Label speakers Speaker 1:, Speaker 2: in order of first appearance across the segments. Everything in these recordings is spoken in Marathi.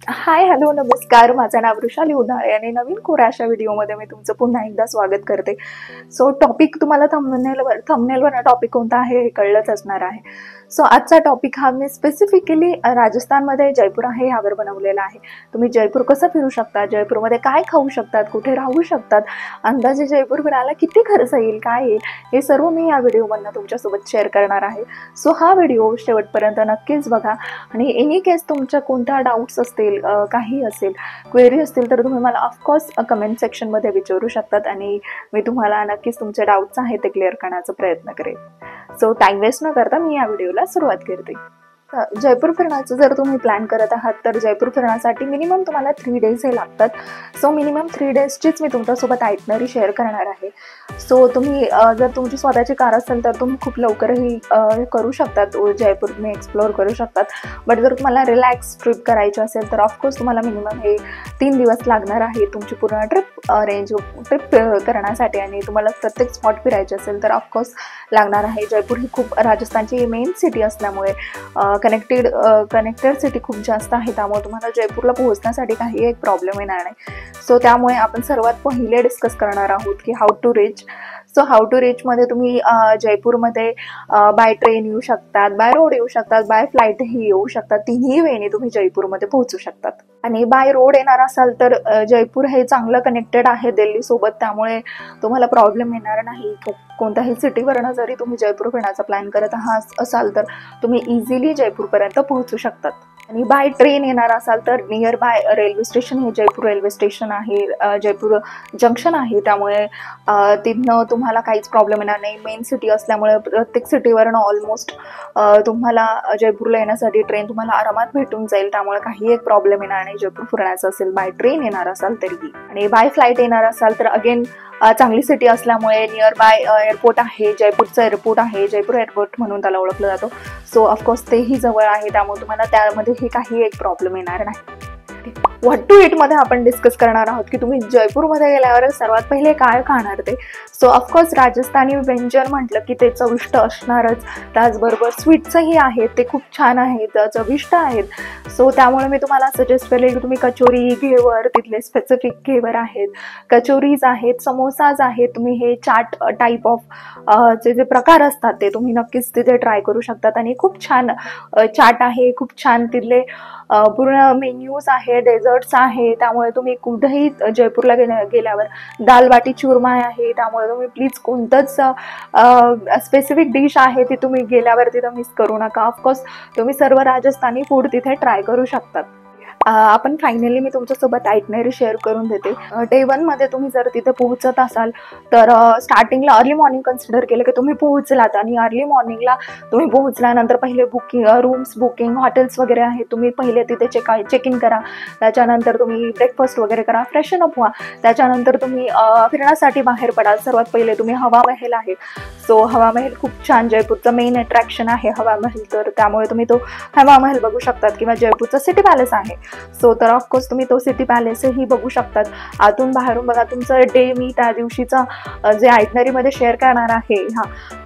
Speaker 1: हाय हॅलो नमस्कार, माझं नाव वृषाली उन्हाळे आणि नवीन कोऱ्या अशा व्हिडिओमध्ये मी तुमचं पुन्हा एकदा स्वागत करते. सो टॉपिक तुम्हाला थंबनेलवर टॉपिक कोणता आहे हे कळलंच असणार आहे. सो आजचा टॉपिक हा मी स्पेसिफिकली राजस्थानमध्ये जयपूर आहे यावर बनवलेला आहे. तुम्ही जयपूर कसं फिरू शकता, जयपूरमध्ये काय खाऊ शकतात, कुठे राहू शकतात, अंदाजे जयपूर फिरायला किती खर्च येईल, काय येईल, हे सर्व मी या व्हिडिओमधनं तुमच्यासोबत शेअर करणार आहे. सो हा व्हिडिओ शेवटपर्यंत नक्कीच बघा आणि एनी केस तुमच्या कोणत्या डाऊट्स असतील, काही असेल, क्वेरी असतील तर तुम्ही मला ऑफकोर्स कमेंट सेक्शनमध्ये विचारू शकतात आणि मी तुम्हाला नक्कीच तुमचे डाऊट्स आहेत ते क्लिअर करण्याचा प्रयत्न करेन. सो टाइम वेस्ट न करता मी या व्हिडिओला सुरुवात करते. जयपूर फिरण्याचं जर तुम्ही प्लॅन करत आहात तर जयपूर फिरण्यासाठी मिनिमम तुम्हाला 3 डेज हे लागतात. सो मिनिमम 3 डेजचीच मी तुमच्यासोबत आयटनरी शेअर करणार आहे. सो तुम्ही जर तुमची स्वतःची कार असेल तर तुम्ही खूप लवकरही करू शकतात, जयपूर तुम्ही एक्सप्लोअर करू शकतात. बट जर तुम्हाला रिलॅक्स ट्रिप करायची असेल तर ऑफकोर्स तुम्हाला मिनिमम हे 3 दिवस लागणार आहे तुमची पूर्ण ट्रिप करण्यासाठी आणि तुम्हाला प्रत्येक स्पॉट फिरायचे असेल तर ऑफकोर्स लागणार आहे. जयपूर ही खूप राजस्थानची मेन सिटी असल्यामुळे कनेक्टेड सिटी खूप जास्त आहे, त्यामुळे तुम्हाला जयपूरला पोहोचण्यासाठी काही एक प्रॉब्लेम येणार नाही. सो त्यामुळे आपण सर्वात पहिले डिस्कस करणार आहोत की how to reach. So how to रीचमध्ये तुम्ही जयपूरमध्ये बाय ट्रेन येऊ शकतात, बाय रोड येऊ शकतात, बाय फ्लाईटही येऊ शकतात. तिन्ही वेळी तुम्ही जयपूरमध्ये पोहोचू शकतात. आणि बाय रोड येणार असाल तर जयपूर हे चांगलं कनेक्टेड आहे दिल्लीसोबत, त्यामुळे तुम्हाला प्रॉब्लेम येणार नाही. कोणत्याही सिटीवरनं जरी तुम्ही जयपूर फिरण्याचा प्लॅन करत असाल तर तुम्ही इझिली जयपूरपर्यंत पोहोचू शकतात. आणि बाय ट्रेन येणार असाल तर नियर बाय रेल्वे स्टेशन हे जयपूर रेल्वे स्टेशन आहे, जयपूर जंक्शन आहे, त्यामुळे तिथनं तुम्हाला काहीच प्रॉब्लेम येणार नाही. मेन सिटी असल्यामुळे प्रत्येक सिटीवरनं ऑलमोस्ट तुम्हाला जयपूरला येण्यासाठी ट्रेन तुम्हाला आरामात भेटून जाईल, त्यामुळे काही एक प्रॉब्लेम येणार नाही जयपूर फिरण्याचं असेल बाय ट्रेन येणार असाल तरीही. आणि बाय फ्लाईट येणार असाल तर अगेन चांगली सिटी असल्यामुळे नियर बाय एअरपोर्ट आहे, जयपूरचं एअरपोर्ट आहे, जयपूर एअरपोर्ट म्हणून त्याला ओळखलं जातो. सो ऑफकोर्स तेही जवळ आहे, त्यामुळे तुम्हाला त्यामध्येही काही एक प्रॉब्लेम येणार नाही. व्हॉट टू इट मध्ये आपण डिस्कस करणार आहोत की तुम्ही जयपूरमध्ये गेल्यावर सर्वात पहिले काय खाणार ते. सो ऑफकोर्स राजस्थानी व्यंजन म्हटलं की ते चविष्ट असणारच, त्याचबरोबर स्वीट्सही आहेत, ते खूप छान आहेत, चविष्ट आहेत. सो त्यामुळे मी तुम्हाला सजेस्ट केले की तुम्ही कचोरी, घेवर, तिथले स्पेसिफिक घेवर आहेत, कचोरीज आहेत, समोसाज आहेत, तुम्ही हे चाट टाईप ऑफ जे प्रकार असतात ते तुम्ही नक्कीच तिथे ट्राय करू शकतात. आणि खूप छान चाट आहे, खूप छान तिथले पूर्ण मेन्यूज आहे, डेझर्ट्स आहे, त्यामुळे तुम्ही कुठेही जयपूरला गेल्यावर दाल बाटी चूरमा आहे, त्यामुळे तुम्ही प्लीज कोणतंच स्पेसिफिक डिश आहे ती तुम्ही गेल्यावर तिथं मिस करू नका. ऑफकोर्स तुम्ही सर्व राजस्थानी फूड तिथे ट्राय करू शकतात. आपण फायनली मी तुमच्यासोबत आयटनरी शेअर करून देते. डे 1 मध्ये तुम्ही जर तिथे पोहोचत असाल तर स्टार्टिंगला अर्ली मॉर्निंग कन्सिडर केलं की तुम्ही पोहोचलात आणि अर्ली मॉर्निंगला तुम्ही पोहोचल्यानंतर पहिले रूम्स बुकिंग, हॉटेल्स वगैरे आहेत, तुम्ही पहिले तिथे चेक इन करा. त्याच्यानंतर तुम्ही ब्रेकफास्ट वगैरे करा, फ्रेशन अप व्हा. त्याच्यानंतर तुम्ही फिरण्यासाठी बाहेर पडाल. सर्वात पहिले तुम्ही हवा महल आहे. सो हवा महल खूप छान, जयपूरचं मेन अट्रॅक्शन आहे हवा महल, तर त्यामुळे तुम्ही तो हवा महल बघू शकतात. किंवा जयपूरचं सिटी पॅलेस आहे, सो तर ऑफकोर्स तुम्ही तो सिटी पॅलेसही बघू शकतात. आतून बाहेरून बघा. तुमचं डे मी त्या दिवशीचा जे आयटनरीमध्ये शेअर करणार आहे,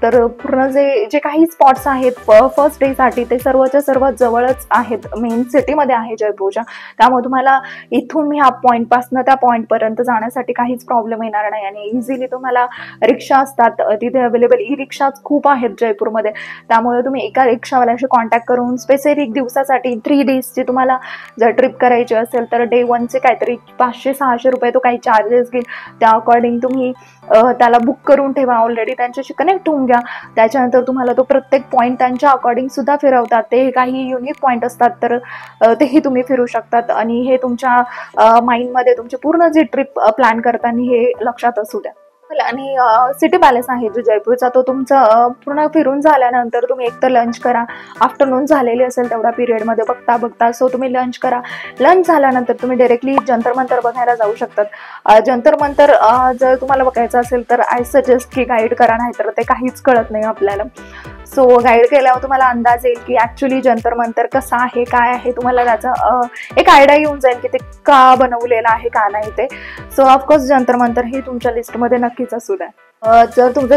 Speaker 1: तर पूर्ण जे काही स्पॉट्स आहेत फर्स्ट डेसाठी ते सर्वच्या सर्व जवळच आहेत, मेन सिटीमध्ये आहे जयपूरच्या, त्यामुळे तुम्हाला इथून मी ह्या पॉईंटपासून त्या पॉईंटपर्यंत जाण्यासाठी काहीच प्रॉब्लेम येणार नाही. आणि इझिली तुम्हाला रिक्षा असतात तिथे अवेलेबल, ई रिक्षाच खूप आहेत जयपूरमध्ये, त्यामुळे तुम्ही एका रिक्षावाल्याशी कॉन्टॅक्ट करून स्पेसिफिक दिवसासाठी 3 डेजची तुम्हाला जर ट्रिप करायची असेल तर डे 1चे काहीतरी 500-600 रुपये तो काही चार्जेस घेईल. त्या अकॉर्डिंग तुम्ही त्याला बुक करून ठेवा, ऑलरेडी त्यांच्याशी कनेक्ट होऊन घ्या. त्याच्यानंतर तुम्हाला तो प्रत्येक पॉईंट त्यांच्या अकॉर्डिंग सुद्धा फिरवतात. ते काही युनिक पॉईंट असतात तर तेही तुम्ही फिरू शकतात. आणि हे तुमच्या माइंडमध्ये तुमची पूर्ण जी ट्रिप प्लॅन करताना हे लक्षात असू द्या. आणि सिटी पॅलेस आहे जो जयपूरचा, तो तुमचा पूर्ण फिरून झाल्यानंतर तुम्ही एकतर लंच करा. आफ्टरनून झालेली असेल तेवढ्या पिरियडमध्ये बघता सो तुम्ही लंच करा. लंच झाल्यानंतर तुम्ही डायरेक्टली जंतर मंतर बघायला जाऊ शकतात. जंतर मंतर जर तुम्हाला बघायचं असेल तर आय सजेस्ट की गाईड करा, नाही तर ते काहीच कळत नाही आपल्याला. सो गाईड केल्यावर तुम्हाला अंदाज येईल की ॲक्च्युली जंतर मंतर कसं आहे, काय आहे, तुम्हाला त्याचा एक आयडिया येऊन जाईल की ते का बनवलेलं आहे, का नाही ते. सो ऑफकोर्स जंतर मंतर हे तुमच्या लिस्टमध्ये नक्कीच असू द्या. जर तुमचं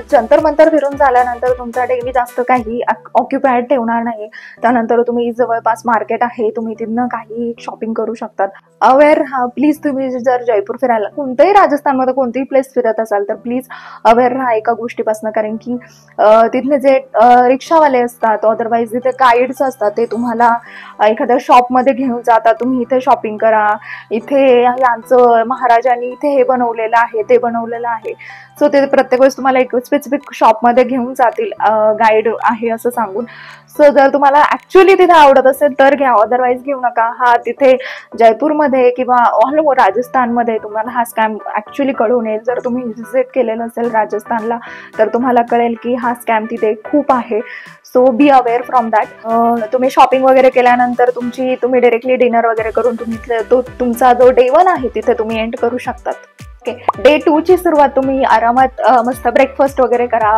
Speaker 1: जंतर मंतर फिरून झाल्यानंतर तुमचा डे मी जास्त काही ऑक्युपाईड ठेवणार नाही. त्यानंतर तुम्ही जवळपास मार्केट आहे, तुम्ही तिथनं काही शॉपिंग करू शकतात. अवेअर राहा प्लीज. तुम्ही जर जयपूर फिरायला कोणत्याही राजस्थानमध्ये कोणतीही प्लेस फिरत असाल तर प्लीज अवेअर राहा एका गोष्टीपासून. कारण की तिथले जे रिक्षावाले असतात, अदरवाईज तिथे गाईड्स असतात, ते तुम्हाला एखाद्या शॉपमध्ये घेऊन जातात. तुम्ही इथे शॉपिंग करा, इथे यांचं महाराजांनी इथे हे बनवलेलं आहे, ते बनवलेलं आहे. सो ते प्रत्येक वेळेस तुम्हाला एक स्पेसिफिक शॉपमध्ये घेऊन जातील गाईड आहे असं सांगून. सो जर तुम्हाला ऍक्च्युअली तिथे आवडत असेल तर घ्या, अदरवाईज घेऊ नका. हा तिथे जयपूरमध्ये किंवा ऑल ओव्हर राजस्थानमध्ये तुम्हाला हा स्कॅम ऍक्च्युअली कळून येईल. जर तुम्ही व्हिजिट केलेलं असेल राजस्थानला तर तुम्हाला कळेल की हा स्कॅम तिथे खूप आहे. So be aware from that. तुम्ही शॉपिंग वगैरे केल्यानंतर तुम्ही डायरेक्टली डिनर वगैरे करून तुम्ही तुमचा जो डे 1 आहे तिथे तुम्ही एंड करू शकतात. डे 2 ची सुरुवात तुम्ही आरामात मस्त ब्रेकफास्ट वगैरे करा,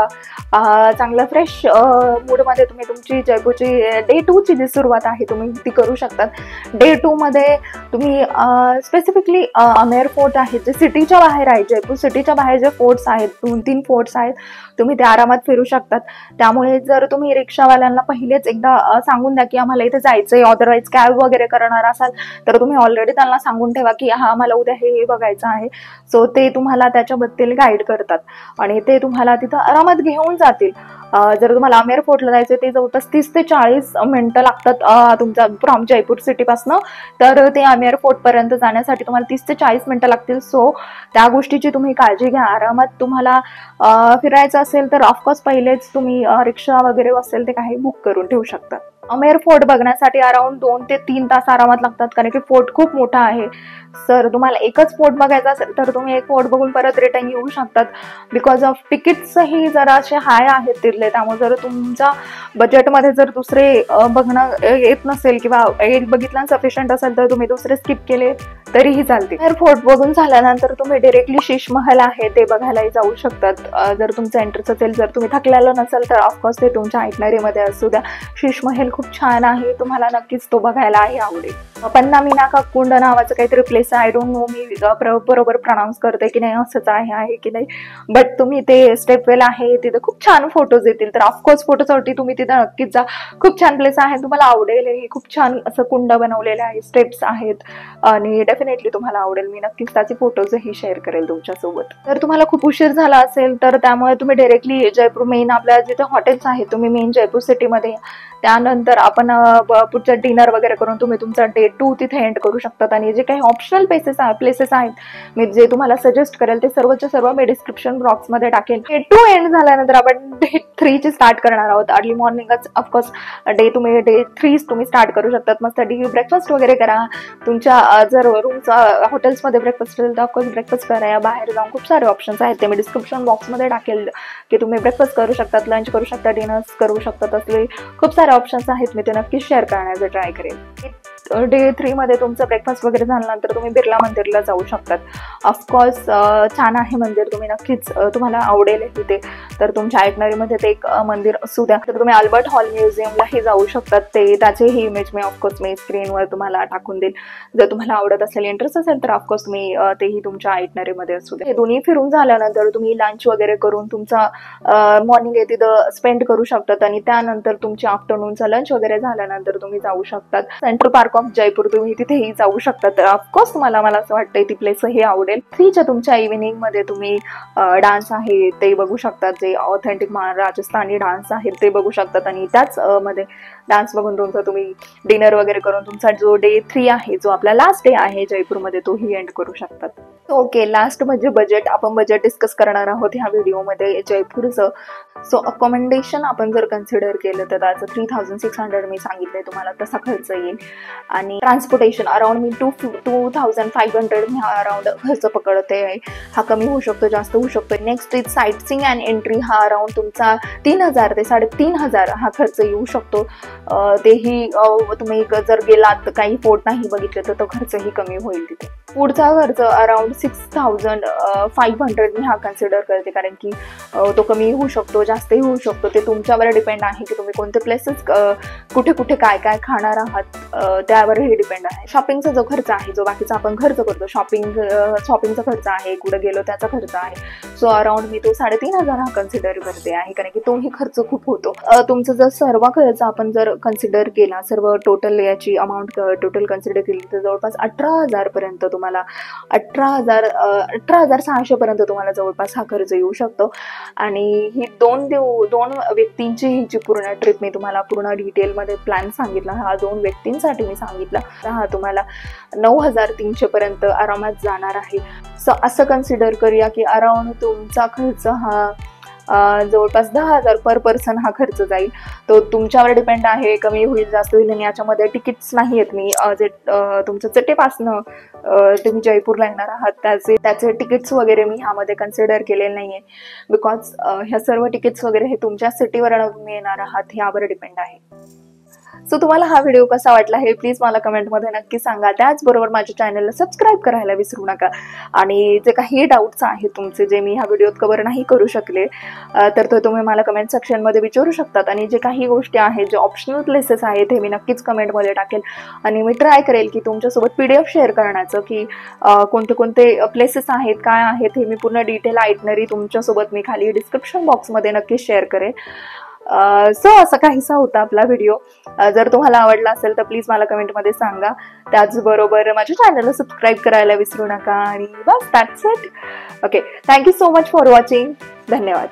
Speaker 1: चांगलं फ्रेश मूडमध्ये तुम्ही तुमची जयपूरची डे 2 ची जी सुरुवात आहे तुम्ही ती करू शकतात. डे 2 मध्ये तुम्ही स्पेसिफिकली आमेर फोर्ट आहे जे सिटीच्या बाहेर आहे. जयपूर सिटीच्या बाहेर जे फोर्ट्स आहेत, 2-3 फोर्ट्स आहेत, तुम्ही ते आरामात फिरू शकतात. त्यामुळे जर तुम्ही रिक्षावाल्यांना पहिलेच एकदा सांगून द्या की आम्हाला इथे जायचंय, अदरवाईज कॅब वगैरे करणार असाल तर तुम्ही ऑलरेडी त्यांना सांगून ठेवा की हा आम्हाला उद्या हे बघायचं आहे. सो ते तुम्हाला त्याच्याबद्दल गाईड करतात आणि ते तुम्हाला तिथं आरामात घेऊन जातील. जर तुम्हाला आमेर फोर्टला जायचं ते जवळपास 30 ते 40 मिनिटं लागतात तुमच्या फ्रॉम जयपूर सिटीपासनं, तर ते आमेर फोर्ट पर्यंत जाण्यासाठी तुम्हाला 30 ते 40 मिनिटं लागतील. सो त्या गोष्टीची तुम्ही काळजी घ्या. आरामात तुम्हाला फिरायचं असेल तर ऑफकोर्स पहिलेच तुम्ही रिक्षा वगैरे असेल ते काही बुक करून ठेवू शकता. आमेर फोर्ट बघण्यासाठी अराउंड 2 ते 3 तास आरामात लागतात, कारण की फोर्ट खूप मोठा आहे. सर तुम्हाला एकच फोर्ट बघायचा असेल तर तुम्ही एक फोर्ट बघून परत रिटर्न येऊ शकतात. बिकॉज ऑफ तिकीट्सही जरा असे हाय आहेत तिथले. त्यामुळे जर तुमच्या बजेटमध्ये जर दुसरे बघणं येत नसेल किंवा एक बघितलं सफिशियंट असेल तर तुम्ही दुसरे स्किप केले तरीही चालते. आमेर फोर्ट बघून झाल्यानंतर तुम्ही डायरेक्टली शीश महल आहे ते बघायलाही जाऊ शकतात. जर तुमचा इंटरेस्ट असेल, जर तुम्ही थकलेलं नसेल तर ऑफकोर्स ते तुमच्या आयटनरीमध्ये असू द्या. शीश महल खूप छान आहे, तुम्हाला नक्कीच तो बघायलाही आवडेल. पन्ना मीना का कुंड नावाचं काहीतरी प्लेस आहे. आय डोंट नो मी बरोबर प्रोनाऊन्स करते की नाही, असंच आहे की नाही, बट तुम्ही ते स्टेपवेल आहे तिथे खूप छान फोटोज येतील. तर ऑफकोर्स फोटोसाठी तुम्ही तिथे नक्कीच जा. खूप छान प्लेस आहे, तुम्हाला आवडेल. हे खूप छान असं कुंड बनवलेलं आहे, स्टेप्स आहेत आणि डेफिनेटली तुम्हाला आवडेल. मी नक्कीच त्याचे फोटोजही शेअर करेल तुमच्यासोबत. जर तुम्हाला खूप उशीर झाला असेल तर त्यामुळे तुम्ही डायरेक्टली जयपूर मेन आपल्या जिथे हॉटेल्स आहेत तुम्ही मेन जयपूर सिटीमध्ये, त्यानंतर आपण पुढचं डिनर वगैरे करून तुम्ही तुमचा डे 2 तिथे एंड करू शकतात. आणि जे काही ऑप्शनल प्लेसेस आहेत मी जे तुम्हाला सजेस्ट करेल ते सर्वच्या सर्व मी डिस्क्रिप्शन बॉक्समध्ये टाकेल. डे 2 एंड झाल्यानंतर आपण डे 3 ची स्टार्ट करणार आहोत. अर्ली मॉर्निंगच ऑफकोर्स डे 3 तुम्ही स्टार्ट करू शकतात. मस्त ब्रेकफास्ट वगैरे करा. तुमच्या जर रूम्स हॉटेल्समध्ये ब्रेकफास्ट असेल तर ऑफकोर्स ब्रेकफास्ट करा. बाहेर जाऊन खूप सारे ऑप्शन्स आहेत ते मी डिस्क्रिप्शन बॉक्समध्ये टाकेल की तुम्ही ब्रेकफास्ट करू शकतात, लंच करू शकता, डिनर करू शकतात. असले खूप सारे ऑप्शन्स आहेत, मी ते नक्कीच शेअर करण्याचा ट्राय करेन. डे 3 मध्ये तुमचं ब्रेकफास्ट वगैरे झाल्यानंतर तुम्ही बिर्ला मंदिरला जाऊ शकतात. ऑफकोर्स छान आहे मंदिर, तुम्ही नक्कीच तुम्हाला आवडेल तिथे. तर तुमच्या आयटनरीमध्ये ते एक मंदिर असू द्या. तर तुम्ही अल्बर्ट हॉल म्युझियमलाही जाऊ शकतात. त्याचेही इमेज मी स्क्रीनवर तुम्हाला टाकून देईल. जर तुम्हाला आवडत असेल, इंटरेस्ट असेल तर ऑफकोर्स तुम्ही तेही तुमच्या आयटनरीमध्ये असू द्या. हे दोन्ही फिरून झाल्यानंतर तुम्ही लंच वगैरे करून तुमचा मॉर्निंग आहे तिथं स्पेंड करू शकतात आणि त्यानंतर तुमच्या आफ्टरनूनचा लंच वगैरे झाल्यानंतर तुम्ही जाऊ शकतात सेंट्रल पार्क ऑफ जयपूर. तुम्ही तिथेही जाऊ शकतात. तर ऑफकोर्स मला असं वाटतंय ती प्लेस हे आवडेल. 3च्या तुमच्या इव्हिनिंग मध्ये तुम्ही डान्स आहे ते बघू शकतात, जे ऑथेंटिक राजस्थानी डान्स आहेत ते बघू शकतात आणि त्याच मध्ये डान्स बघून तुमचा तुम्ही डिनर वगैरे करून तुमचा जो डे 3 आहे, जो आपला लास्ट डे आहे जयपूरमध्ये, तोही एंड करू शकतात. ओके, लास्ट म्हणजे बजेट. आपण बजेट डिस्कस करणार आहोत ह्या व्हिडिओमध्ये जयपूरचं. सो अकोमोडेशन आपण जर कन्सिडर केलं तर त्याचं 3600 मी सांगितलंय तुम्हाला, तसा खर्च येईल. आणि transportation around me 2500 me around खर्च पकडते आहे. हा कमी होऊ शकतो, जास्त होऊ शकतो. Next is site seeing and entry. हा अराउंड तुमचा 3000 ते 3500 हा खर्च येऊ शकतो. तेही तुम्ही जर गेलात काही फोर्ट नाही बघितलं तर तो खर्चही कमी होईल तिथे. पुढचा खर्च अराउंड 6,500 मी हा कन्सिडर करते, कारण की तो कमी होऊ शकतो, जास्तही होऊ शकतो. ते तुमच्यावर डिपेंड आहे की तुम्ही कोणते प्लेसेस कुठे कुठे काय काय खाणार आहात, त्यावर हे डिपेंड आहे. शॉपिंगचा जो खर्च आहे, जो बाकीचा आपण खर्च करतो, शॉपिंगचा खर्च आहे, कुठे गेलो त्याचा खर्च आहे, सो अराउंड मी तो 3,500 हा कन्सिडर करते आहे, कारण की तोही खर्च खूप होतो. तुमचं जर सर्व खर्च आपण जर कन्सिडर केला, सर्व टोटल याची अमाऊंट टोटल कन्सिडर केली, तर जवळपास 18,000 पर्यंत तुम्हाला 18,600 पर्यंत तुम्हाला जवळपास हा खर्च येऊ शकतो. आणि ही दोन व्यक्तींची ही जी पूर्ण ट्रिप मी तुम्हाला पूर्ण डिटेलमध्ये प्लॅन सांगितला, हा 2 व्यक्तींसाठी मी सांगितला, हा तुम्हाला 9,300 पर्यंत आरामात जाणार आहे. सो असं कन्सिडर करूया की अराउंड तुमचा खर्च हा जवळपास 10,000 पर पर्सन हा खर्च जाईल. तो तुमच्यावर डिपेंड आहे, कमी होईल जास्त होईल. आणि याच्यामध्ये तिकीट्स नाही आहेत, मी जे तुमचं चटेपासनं तुम्ही जयपूरला येणार आहात त्याचे तिकीट्स वगैरे मी ह्यामध्ये कन्सिडर केलेले नाही आहे, बिकॉज ह्या सर्व तिकीट्स वगैरे हे तुमच्या सिटीवर तुम्ही येणार आहात ह्यावर डिपेंड आहे. सो तुम्हाला हा व्हिडिओ कसा वाटला हे प्लीज मला कमेंटमध्ये नक्की सांगा. त्याचबरोबर माझ्या चॅनलला सबस्क्राईब करायला विसरू नका. आणि जे काही डाऊट्स आहेत तुमचे, जे मी ह्या व्हिडिओत कव्हर नाही करू शकले, तर ते तुम्ही मला कमेंट सेक्शनमध्ये विचारू शकतात. आणि जे काही गोष्टी आहेत, जे ऑप्शनल प्लेसेस आहेत, हे मी नक्कीच कमेंटमध्ये टाकेल. आणि मी ट्राय करेल की तुमच्यासोबत PDF शेअर करण्याचं, की कोणते कोणते प्लेसेस आहेत, काय आहेत, हे मी पूर्ण डिटेल आयटनरी तुमच्यासोबत मी खाली डिस्क्रिप्शन बॉक्समध्ये नक्कीच शेअर करेल. सो असा काहीसा होता आपला व्हिडिओ. जर तुम्हाला आवडला असेल तर प्लीज मला कमेंटमध्ये सांगा. त्याचबरोबर माझ्या चॅनलला सबस्क्राईब करायला विसरू नका. आणि बस, that's it. Okay, thank you so much for watching. धन्यवाद.